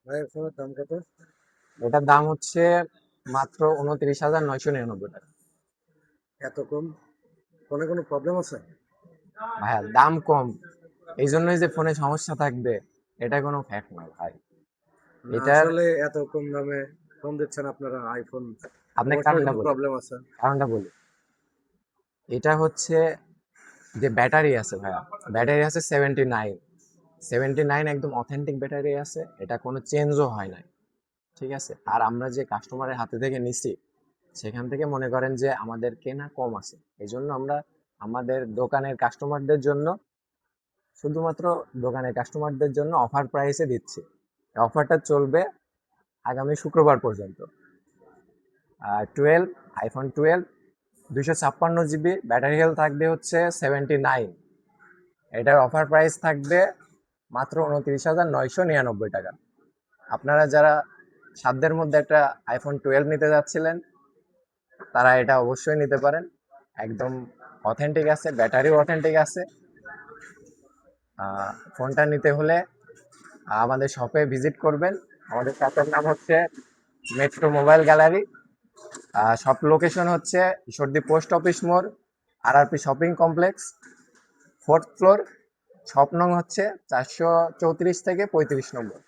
ভাই ফোনের দাম কত? এটার দাম হচ্ছে মাত্র 29,999 টাকা। এত কম? ফোনে কোনো প্রবলেম আছে? ভাইয়া দাম কম, এই জন্যই যে ফোনে সমস্যা থাকবে এটা কোনো ফ্যাক্ট নয় ভাই। না এটার আসলে এত কম দামে ফোন দিচ্ছেন আপনারা আইফোন, আপনার অবশ্যই কারণটা কোনো বলি, প্রবলেম আছে। এটা হচ্ছে যে ব্যাটারি আছে ভাইয়া, ব্যাটারি আছে 79 একদম অথেন্টিক ব্যাটারি আছে, এটা কোনো চেঞ্জও হয় নাই। ঠিক আছে, আর আমরা যে কাস্টমারের হাতে থেকে নিছি সেখান থেকে মনে করেন যে আমাদের কেনা কম আছে, এই জন্য আমরা আমাদের দোকানের কাস্টমারদের জন্য, শুধুমাত্র দোকানের কাস্টমারদের জন্য অফার প্রাইসে দিচ্ছি। অফারটা চলবে আগামী শুক্রবার পর্যন্ত। 12, iPhone 12 256 GB, ব্যাটারি হেলথ থাকবে হচ্ছে 79। এটার অফার প্রাইস থাকবে মাত্র 29,999 টাকা। আপনারা যারা সাধ্যের মধ্যে একটা iPhone 12 নিতে যাচ্ছিলেন তারা এটা অবশ্যই নিতে পারেন, একদম অথেন্টিক আছে, ব্যাটারিও অথেন্টিক আছে। ফোনটা নিতে হলে আমাদের শপে ভিজিট করবেন। আমাদের শপের নাম হচ্ছে metro mobile gallery. Shop location হচ্ছে ঈশ্বরদী পোস্ট অফিস মোড়, RRP shopping complex, 4th floor. Shop নং হচ্ছে 434 থেকে 35 নম্বর।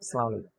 আসসালামু আলাইকুম।